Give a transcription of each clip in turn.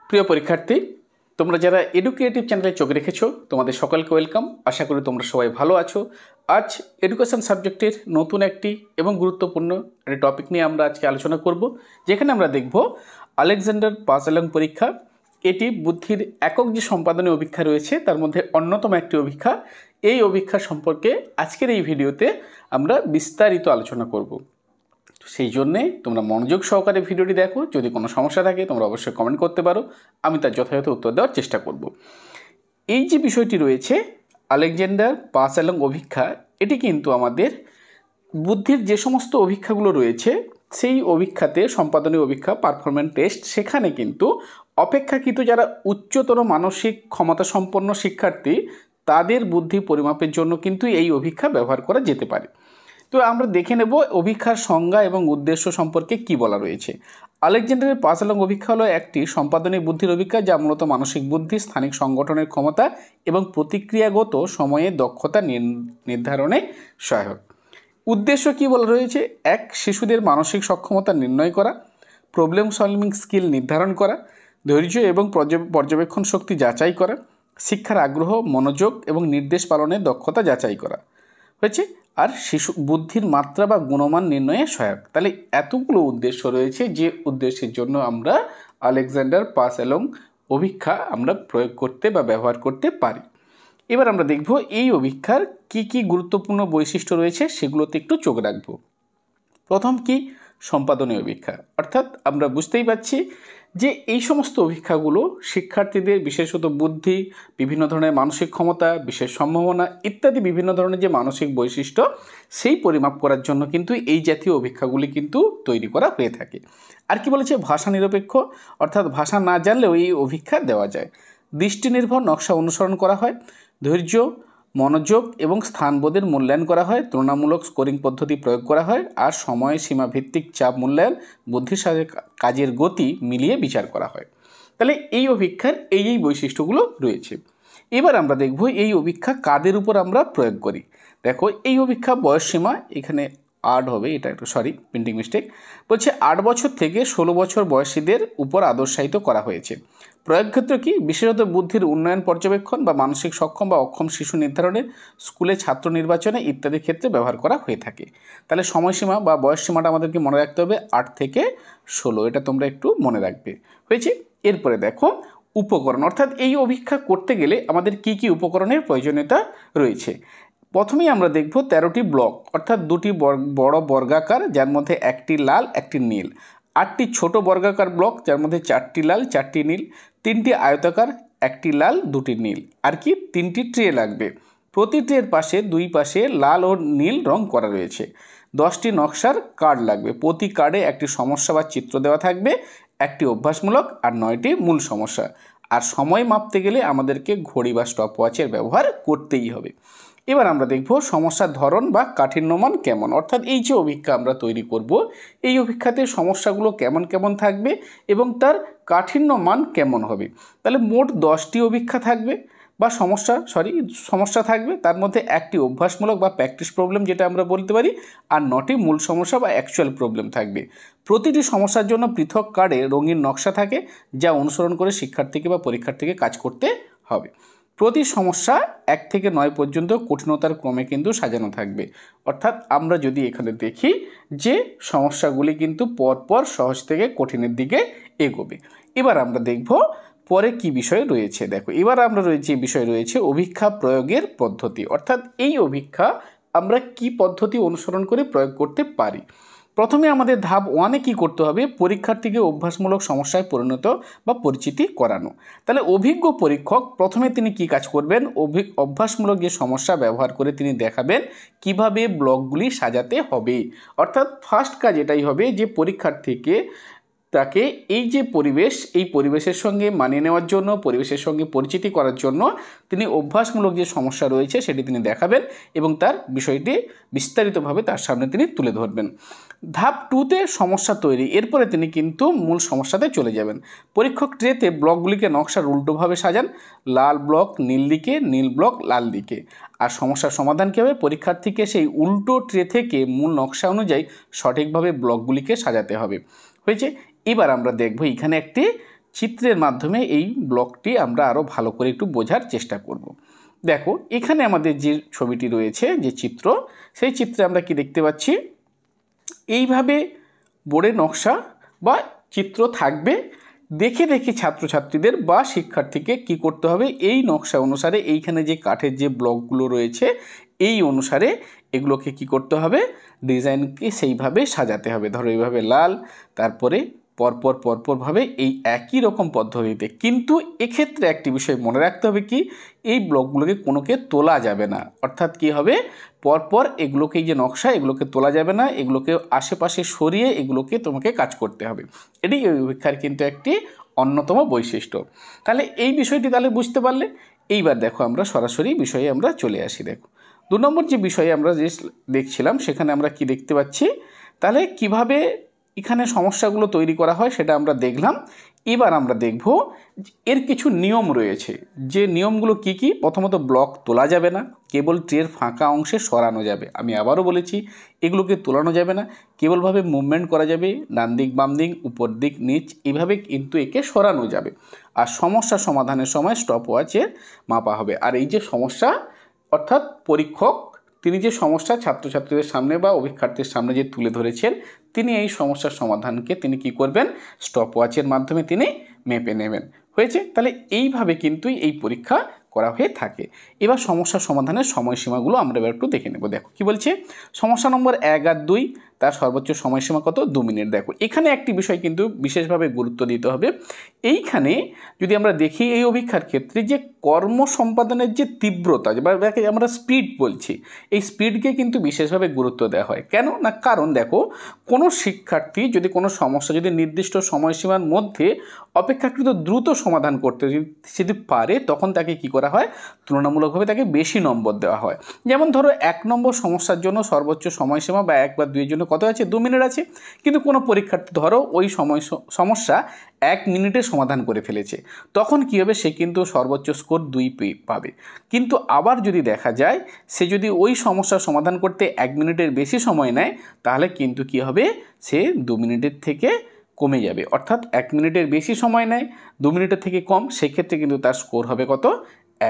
প্রিয় পরীক্ষার্থী, তোমরা যারা এডুকেটিভ চ্যানেলে চোখ রেখেছো তোমাদের সকলকে ওয়েলকাম। আশা করি তোমরা সবাই ভালো আছো। আজ এডুকেশন সাবজেক্টের নতুন একটি এবং গুরুত্বপূর্ণ একটি টপিক নিয়ে আমরা আজকে আলোচনা করব, যেখানে আমরা দেখব আলেকজান্ডার পাসেলং পরীক্ষা। এটি বুদ্ধির একক যে সম্পাদনীয় অভিক্ষা রয়েছে তার মধ্যে অন্যতম একটি অভিক্ষা। এই অভিক্ষা সম্পর্কে আজকের এই ভিডিওতে আমরা বিস্তারিত আলোচনা করব। সেই জন্যে তোমরা মনোযোগ সহকারে ভিডিওটি দেখো। যদি কোনো সমস্যা থাকে তোমরা অবশ্যই কমেন্ট করতে পারো, আমি তার যথাযথ উত্তর দেওয়ার চেষ্টা করব। এই যে বিষয়টি রয়েছে আলেকজান্ডার পাসেলং অভিক্ষা, এটি কিন্তু আমাদের বুদ্ধির যে সমস্ত অভিক্ষাগুলো রয়েছে সেই অভিক্ষাতে সম্পাদনীয় অভিক্ষা পারফরম্যান্স টেস্ট, সেখানে কিন্তু অপেক্ষাকৃত যারা উচ্চতর মানসিক ক্ষমতা সম্পন্ন শিক্ষার্থী তাদের বুদ্ধি পরিমাপের জন্য কিন্তু এই অভিক্ষা ব্যবহার করা যেতে পারে। তো আমরা দেখে নেব অভিক্ষার সংজ্ঞা এবং উদ্দেশ্য সম্পর্কে কি বলা রয়েছে। আলেকজান্ডারের পাসেলং অভিক্ষা হলো একটি সম্পাদনীয় বুদ্ধির অভিক্ষা, যা মূলত মানসিক বুদ্ধি, স্থানিক সংগঠনের ক্ষমতা এবং প্রতিক্রিয়াগত সময়ে দক্ষতা নির্ধারণে সহায়ক। উদ্দেশ্য কি বলা রয়েছে? এক, শিশুদের মানসিক সক্ষমতা নির্ণয় করা, প্রবলেম সলভিং স্কিল নির্ধারণ করা, ধৈর্য এবং পর্যবেক্ষণ শক্তি যাচাই করা, শিক্ষার আগ্রহ, মনোযোগ এবং নির্দেশ পালনের দক্ষতা যাচাই করা হয়েছে, আর শিশু বুদ্ধির মাত্রা বা গুণমান নির্ণয়ে সহায়ক। তাহলে এতগুলো উদ্দেশ্য রয়েছে যে উদ্দেশ্যের জন্য আমরা আলেকজান্ডার পাসেলং অভিক্ষা আমরা প্রয়োগ করতে বা ব্যবহার করতে পারি। এবার আমরা দেখব এই অভিক্ষার কি কি গুরুত্বপূর্ণ বৈশিষ্ট্য রয়েছে, সেগুলোতে একটু চোখ রাখব। প্রথম কি? সম্পাদনীয় অভিক্ষা। অর্থাৎ আমরা বুঝতেই পারছি যে এই সমস্ত অভিক্ষাগুলো শিক্ষার্থীদের বিশেষত বুদ্ধি, বিভিন্ন ধরনের মানসিক ক্ষমতা, বিশেষ সম্ভাবনা ইত্যাদি বিভিন্ন ধরনের যে মানসিক বৈশিষ্ট্য সেই পরিমাপ করার জন্য কিন্তু এই জাতীয় অভিক্ষাগুলি কিন্তু তৈরি করা হয়ে থাকে। আর কি বলেছে? ভাষা নিরপেক্ষ, অর্থাৎ ভাষা না জানলেও এই অভিক্ষা দেওয়া যায়। দৃষ্টি নির্ভর নকশা অনুসরণ করা হয়। ধৈর্য, মনোযোগ এবং স্থানবোধের মূল্যায়ন করা হয়। তুলনামূলক স্কোরিং পদ্ধতি প্রয়োগ করা হয়। আর সময় সীমা ভিত্তিক চাপ মূল্যায়ন, বুদ্ধির সাথে কাজের গতি মিলিয়ে বিচার করা হয়। তাহলে এই অভিক্ষার এই বৈশিষ্ট্যগুলো রয়েছে। এবার আমরা দেখব এই অভিক্ষা কাদের উপর আমরা প্রয়োগ করি। দেখো, এই অভিক্ষা বয়সসীমা এখানে 8 হবে, এটা একটু প্রিন্টিং মিস্টেক, বলছে 8 বছর থেকে 16 বছর বয়সীদের উপর আদর্শায়িত করা হয়েছে। প্রয়োগ ক্ষেত্র কি? বিশেষত বুদ্ধির উন্নয়ন পর্যবেক্ষণ বা মানসিক সক্ষম বা অক্ষম শিশু নির্ধারণে, স্কুলে ছাত্র নির্বাচনে ইত্যাদি ক্ষেত্রে ব্যবহার করা হয়ে থাকে। তাহলে সময়সীমা বা বয়সসীমাটা আমাদেরকে মনে রাখতে হবে 8 থেকে 16, এটা তোমরা একটু মনে রাখবে। হয়েছে? এরপরে দেখো উপকরণ, অর্থাৎ এই অভিক্ষা করতে গেলে আমাদের কি কি উপকরণের প্রয়োজনীয়তা রয়েছে। প্রথমেই আমরা দেখব 13টি ব্লক, অর্থাৎ 2টি বড় বর্গাকার যার মধ্যে একটি লাল একটি নীল, 8টি ছোট বর্গাকার ব্লক যার মধ্যে 4টি লাল 4টি নীল, 3টি আয়তাকার, 1টি লাল 2টি নীল, আর কি 3টি ট্রে লাগবে। প্রতি ট্রের পাশে 2 পাশে লাল ও নীল রং করা রয়েছে। 10টি নকশার কার্ড লাগবে। প্রতি কার্ডে একটি সমস্যা বা চিত্র দেওয়া থাকবে, একটি অভ্যাসমূলক আর 9টি মূল সমস্যা। আর সময় মাপতে গেলে আমাদেরকে ঘড়ি বা স্টপ ওয়াচের ব্যবহার করতেই হবে। এবার আমরা দেখব সমস্যার ধরন বা কাঠিন্যমান কেমন, অর্থাৎ এই যে অভিক্ষা আমরা তৈরি করব এই অভিক্ষাতে সমস্যাগুলো কেমন কেমন থাকবে এবং তার কাঠিন্য মান কেমন হবে। তাহলে মোট 10টি অভিক্ষা থাকবে বা সমস্যা থাকবে, তার মধ্যে একটি অভ্যাসমূলক বা প্র্যাকটিস প্রবলেম যেটা আমরা বলতে পারি, আর 9টি মূল সমস্যা বা অ্যাকচুয়াল প্রবলেম থাকবে। প্রতিটি সমস্যার জন্য পৃথক কার্ডে রঙিন নকশা থাকে, যা অনুসরণ করে শিক্ষার্থীকে বা পরীক্ষার্থীকে কাজ করতে হবে। প্রতি সমস্যা 1 থেকে 9 পর্যন্ত কঠিনতার ক্রমে কিন্তু সাজানো থাকবে। অর্থাৎ আমরা যদি এখানে দেখি যে সমস্যাগুলি কিন্তু পরপর সহজ থেকে কঠিনের দিকে এগোবে। এবার আমরা দেখব পরে কি বিষয় রয়েছে। দেখো, এবার আমরা বিষয় রয়েছে অভিক্ষা প্রয়োগের পদ্ধতি, অর্থাৎ এই অভিক্ষা আমরা কি পদ্ধতি অনুসরণ করে প্রয়োগ করতে পারি। প্রথমে আমাদের ধাপ 1-এ কী করতে হবে? পরীক্ষার্থীকে অভ্যাসমূলক সমস্যায় পরিণত বা পরিচিতি করানো। তাহলে অভিজ্ঞ পরীক্ষক প্রথমে তিনি কি কাজ করবেন? অভ্যাসমূলক যে সমস্যা ব্যবহার করে তিনি দেখাবেন কিভাবে ব্লকগুলি সাজাতে হবে। অর্থাৎ ফার্স্ট কাজ এটাই হবে যে পরীক্ষার্থীকে তাকে এই যে পরিবেশ, এই পরিবেশের সঙ্গে মানিয়ে নেওয়ার জন্য, পরিবেশের সঙ্গে পরিচিতি করার জন্য তিনি অভ্যাসমূলক যে সমস্যা রয়েছে সেটি তিনি দেখাবেন এবং তার বিষয়টি বিস্তারিতভাবে তার সামনে তিনি তুলে ধরবেন। ধাপ 2-তে সমস্যা তৈরি, এরপরে তিনি কিন্তু মূল সমস্যাতে চলে যাবেন। পরীক্ষক ট্রেতে ব্লকগুলিকে নকশার উল্টোভাবে সাজান, লাল ব্লক নীল দিকে, নীল ব্লক লাল দিকে। আর সমস্যার সমাধান কী হবে? পরীক্ষার্থীকে সেই উল্টো ট্রে থেকে মূল নকশা অনুযায়ী সঠিকভাবে ব্লকগুলিকে সাজাতে হবে। হয়েছে? এবার আমরা দেখব এখানে একটি চিত্রের মাধ্যমে এই ব্লকটি আমরা আরও ভালো করে একটু বোঝার চেষ্টা করব। দেখো এখানে আমাদের যে ছবিটি রয়েছে, যে চিত্র, সেই চিত্রে আমরা কি দেখতে পাচ্ছি, এইভাবে বোর্ডে নকশা বা চিত্র থাকবে। দেখে দেখে ছাত্রছাত্রীদের বা শিক্ষার্থীকে কি করতে হবে, এই নকশা অনুসারে এইখানে যে কাঠের যে ব্লকগুলো রয়েছে এই অনুসারে এগুলোকে কি করতে হবে, ডিজাইনকে সেইভাবে সাজাতে হবে। ধরো এইভাবে লাল, তারপরে পরপরভাবে এই একই রকম পদ্ধতিতে। কিন্তু এক্ষেত্রে একটি বিষয় মনে রাখতে হবে কি, এই ব্লকগুলোকে কোনোকে তোলা যাবে না। অর্থাৎ কি হবে, পরপর এগুলোকে, এই যে নকশা, এগুলোকে তোলা যাবে না, এগুলোকে আশেপাশে সরিয়ে এগুলোকে তোমাকে কাজ করতে হবে। এটি এই পরীক্ষার কিন্তু একটি অন্যতম বৈশিষ্ট্য। তাহলে এই বিষয়টি তাহলে বুঝতে পারলে। এইবার দেখো আমরা সরাসরি বিষয়ে আমরা চলে আসি। দেখো 2 নম্বর যে বিষয়ে আমরা যে দেখছিলাম, সেখানে আমরা কি দেখতে পাচ্ছি, তাহলে কিভাবে এখানে সমস্যাগুলো তৈরি করা হয় সেটা আমরা দেখলাম। এবার আমরা দেখব এর কিছু নিয়ম রয়েছে। যে নিয়মগুলো কি কি, প্রথমত ব্লক তোলা যাবে না, কেবল ট্রের ফাঁকা অংশে সরানো যাবে। আমি আবারও বলেছি, এগুলোকে তোলানো যাবে না, কেবলভাবে মুভমেন্ট করা যাবে, ডান দিক বাম দিক, উপর দিক নিচ, এইভাবে কিন্তু একে সরানো যাবে। আর সমস্যা সমাধানের সময় স্টপওয়াচের মাপা হবে। আর এই যে সমস্যা, অর্থাৎ পরীক্ষক তিনি যে সমস্যা ছাত্রছাত্রীদের সামনে বা অভিক্ষার্থীর সামনে যে তুলে ধরেছেন, তিনি এই সমস্যার সমাধানকে তিনি কি করবেন, স্টপওয়াচের মাধ্যমে তিনি মেপে নেবেন। হয়েছে? তাহলে এইভাবে কিন্তু এই পরীক্ষা করা হয়ে থাকে। এবার সমস্যা সমাধানের সময়সীমাগুলো আমরা এবার একটু দেখে নেব। দেখো কি বলছে, সমস্যা নম্বর 1 আর 2, তার সর্বোচ্চ সময়সীমা কত, 2 মিনিট। দেখো এখানে একটি বিষয় কিন্তু বিশেষভাবে গুরুত্ব দিতে হবে। এইখানে যদি আমরা দেখি এই অভিক্ষার ক্ষেত্রে যে কর্ম সম্পাদনের যে তীব্রতা বা আমরা স্পিড বলছি, এই স্পিডকে কিন্তু বিশেষভাবে গুরুত্ব দেওয়া হয়। কেন না, কারণ দেখো কোনো শিক্ষার্থী যদি কোনো সমস্যা যদি নির্দিষ্ট সময়সীমার মধ্যে অপেক্ষাকৃত দ্রুত সমাধান করতে যদি পারে, তখন তাকে কি করা হয়, তুলনামূলকভাবে তাকে বেশি নম্বর দেওয়া হয়। যেমন ধরো 1 নম্বর সমস্যার জন্য সর্বোচ্চ সময়সীমা বা 1 বা 2 এর জন্য কত আছে, 2 মিনিট আছে। কিন্তু কোনো পরীক্ষার্থী ধরো ওই সমস্যা 1 মিনিটে সমাধান করে ফেলেছে, তখন কী হবে, সে কিন্তু সর্বোচ্চ স্কোর 2 পাবে। কিন্তু আবার যদি দেখা যায় সে যদি ওই সমস্যার সমাধান করতে 1 মিনিটের বেশি সময় নেয়, তাহলে কিন্তু কী হবে, সে 2 মিনিটের থেকে কমে যাবে। অর্থাৎ 1 মিনিটের বেশি সময় নেয়, 2 মিনিটের থেকে কম, সেক্ষেত্রে কিন্তু তার স্কোর হবে কত,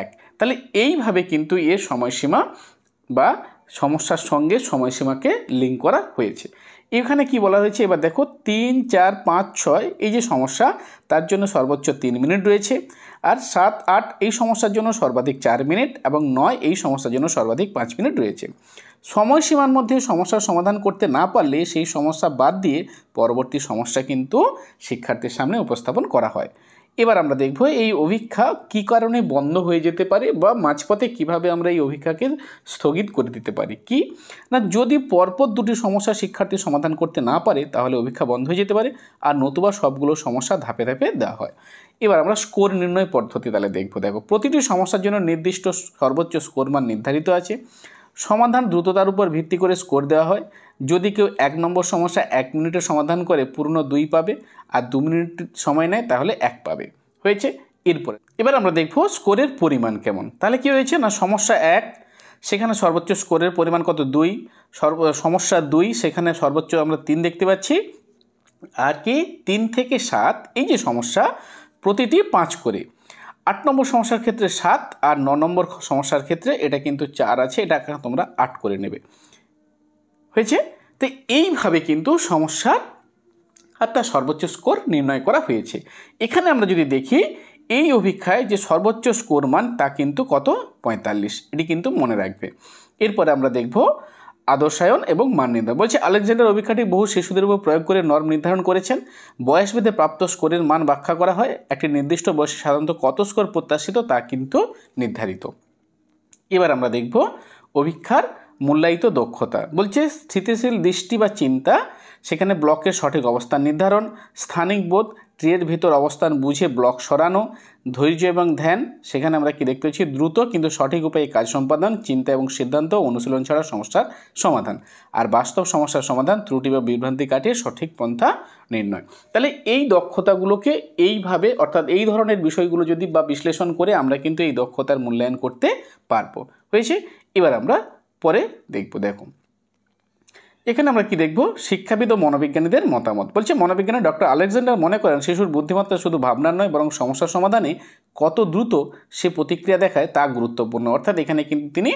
1। তাহলে এইভাবে কিন্তু এর সময়সীমা বা সমস্যার সঙ্গে সময়সীমাকে লিঙ্ক করা হয়েছে। এখানে কি বলা হয়েছে, এবার দেখো 3, 4, 5, 6 এই যে সমস্যা, তার জন্য সর্বোচ্চ 3 মিনিট রয়েছে। আর 7, 8 এই সমস্যার জন্য সর্বাধিক 4 মিনিট, এবং 9 এই সমস্যার জন্য সর্বাধিক 5 মিনিট রয়েছে। সময়সীমার মধ্যে সমস্যার সমাধান করতে না পারলে সেই সমস্যা বাদ দিয়ে পরবর্তী সমস্যা কিন্তু শিক্ষার্থীর সামনে উপস্থাপন করা হয়। এবার আমরা দেখব এই অভিক্ষা কী কারণে বন্ধ হয়ে যেতে পারে, বা মাঝপথে কিভাবে আমরা এই অভিক্ষাকে স্থগিত করে দিতে পারি। কি না, যদি পরপর 2টি সমস্যা শিক্ষার্থী সমাধান করতে না পারে, তাহলে অভিক্ষা বন্ধ হয়ে যেতে পারে, আর নতুবা সবগুলো সমস্যা ধাপে ধাপে দেওয়া হয়। এবার আমরা স্কোর নির্ণয় পদ্ধতি তাহলে দেখব। দেখো প্রতিটি সমস্যার জন্য নির্দিষ্ট সর্বোচ্চ স্কোর মান নির্ধারিত আছে। সমাধান দ্রুততার উপর ভিত্তি করে স্কোর দেওয়া হয়। যদি কেউ 1 নম্বর সমস্যা 1 মিনিটে সমাধান করে পূর্ণ 2 পাবে, আর 2 মিনিট সময় নেয় তাহলে 1 পাবে। হয়েছে? এরপরে এবার আমরা দেখব স্কোরের পরিমাণ কেমন। তাহলে কি হয়েছে না, সমস্যা 1 সেখানে সর্বোচ্চ স্কোরের পরিমাণ কত, 2। সমস্যা 2 সেখানে সর্বোচ্চ আমরা 3 দেখতে পাচ্ছি। আর কি 3 থেকে 7 এই যে সমস্যা, প্রতিটি 5 করে। 8 নম্বর সমস্যার ক্ষেত্রে 7, আর 9 নম্বর সমস্যার ক্ষেত্রে এটা কিন্তু 4 আছে, এটা তোমরা 8 করে নেবে। হয়েছে? তো এইভাবে কিন্তু সমস্যার আর তার সর্বোচ্চ স্কোর নির্ণয় করা হয়েছে। এখানে আমরা যদি দেখি এই অভিক্ষায় যে সর্বোচ্চ স্কোর মান তা কিন্তু কত, 45। এটি কিন্তু মনে রাখবে। এরপরে আমরা দেখব আদর্শায়ন এবং মান নির্ধারণ। বলছে আলেকজান্ডার অভিক্ষাটি বহু শিশুদের উপর প্রয়োগ করে নর্ম নির্ধারণ করেছেন। বয়সভেদে প্রাপ্ত স্কোরের মান ব্যাখ্যা করা হয়। একটি নির্দিষ্ট বয়সে সাধারণত কত স্কোর প্রত্যাশিত তা কিন্তু নির্ধারিত। এবার আমরা দেখব অভিক্ষার মূল্যায়িত দক্ষতা। বলছে স্থিতিশীল দৃষ্টি বা চিন্তা, সেখানে ব্লকের সঠিক অবস্থান নির্ধারণ, স্থানিক বোধ, ট্রের ভিতর অবস্থান বুঝে ব্লক সরানো, ধৈর্য এবং ধ্যান, সেখানে আমরা কি দেখতে পাচ্ছি, দ্রুত কিন্তু সঠিক উপায়ে কাজ সম্পাদন, চিন্তা এবং সিদ্ধান্ত, অনুশীলন ছাড়া সমস্যার সমাধান, আর বাস্তব সমস্যার সমাধান, ত্রুটি বা বিভ্রান্তি কাটিয়ে সঠিক পন্থা নির্ণয়। তাহলে এই দক্ষতাগুলোকে এইভাবে, অর্থাৎ এই ধরনের বিষয়গুলো যদি বা বিশ্লেষণ করে আমরা কিন্তু এই দক্ষতার মূল্যায়ন করতে পারবো। হয়েছে? এবার আমরা পরে দেখব। দেখো এখানে আমরা কি দেখব, শিক্ষাবিদ ও মনোবিজ্ঞানীদের মতামত। বলছে মনোবিজ্ঞানী ডক্টর আলেকজান্ডার মনে করেন শিশুর বুদ্ধিমত্তা শুধু ভাবনার নয় বরং সমস্যা সমাধানে কত দ্রুত সে প্রতিক্রিয়া দেখায় তা গুরুত্বপূর্ণ। অর্থাৎ এখানে কিন্তু তিনি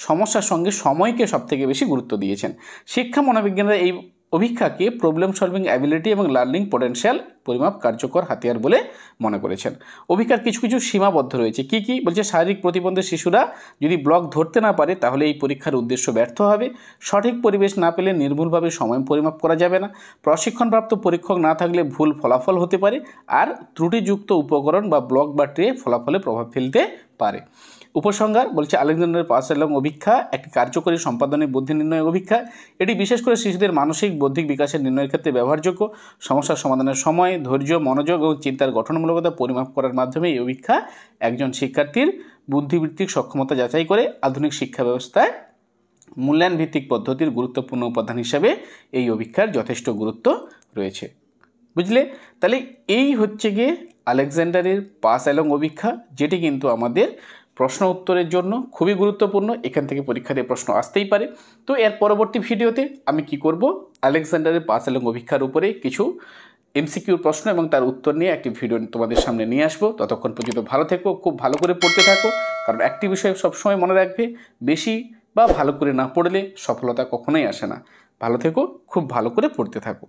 সমস্যার সঙ্গে সময়কে সবথেকে বেশি গুরুত্ব দিয়েছেন। শিক্ষা মনোবিজ্ঞানীরা এই অভিক্ষাকে প্রবলেম সলভিং অ্যাবিলিটি এবং লার্নিং পোটেনশিয়াল পরিমাপ কার্যকর হাতিয়ার বলে মনে করেছেন। অভিক্ষার কিছু কিছু সীমাবদ্ধ রয়েছে। কি কি বলছে, শারীরিক প্রতিবন্ধী শিশুরা যদি ব্লক ধরতে না পারে তাহলে এই পরীক্ষার উদ্দেশ্য ব্যর্থ হবে। সঠিক পরিবেশ না পেলে নির্ভুলভাবে সময় পরিমাপ করা যাবে না। প্রশিক্ষণপ্রাপ্ত পরীক্ষক না থাকলে ভুল ফলাফল হতে পারে। আর ত্রুটিযুক্ত উপকরণ বা ব্লক বা ট্রে ফলাফলে প্রভাব ফেলতে পারে। উপসংহার বলছে আলেকজান্ডার পাস এলং অভিক্ষা একটি কার্যকরী সম্পাদনের বুদ্ধি নির্ণয় অভিক্ষা। এটি বিশেষ করে শিশুদের মানসিক বৌদ্ধিক বিকাশের নির্ণয়ের ক্ষেত্রে ব্যবহারযোগ্য। সমস্যার সমাধানের সময়, ধৈর্য, মনোযোগ এবং চিন্তার গঠনমূলকতা পরিমাপ করার মাধ্যমে এই অভিক্ষা একজন শিক্ষার্থীর বুদ্ধিবৃত্তিক সক্ষমতা যাচাই করে। আধুনিক শিক্ষা ব্যবস্থায় মূল্যায়ন ভিত্তিক পদ্ধতির গুরুত্বপূর্ণ উপাদান হিসাবে এই অভিক্ষার যথেষ্ট গুরুত্ব রয়েছে। বুঝলে? তাহলে এই হচ্ছে গিয়ে আলেকজান্ডারের পাস এলং অভিক্ষা, যেটি কিন্তু আমাদের প্রশ্ন উত্তরের জন্য খুবই গুরুত্বপূর্ণ। এখান থেকে পরীক্ষাতে প্রশ্ন আসতেই পারে। তো এর পরবর্তী ভিডিওতে আমি কি করব, আলেকজান্ডারের পাস এলং অভিক্ষার উপরে কিছু এমসিকিউর প্রশ্ন এবং তার উত্তর নিয়ে একটি ভিডিও তোমাদের সামনে নিয়ে আসবো। ততক্ষণ পর্যন্ত ভালো থেকো, খুব ভালো করে পড়তে থাকো, কারণ একটি বিষয় সবসময় মনে রাখবে, বেশি বা ভালো করে না পড়লে সফলতা কখনোই আসে না। ভালো থেকো, খুব ভালো করে পড়তে থাকো।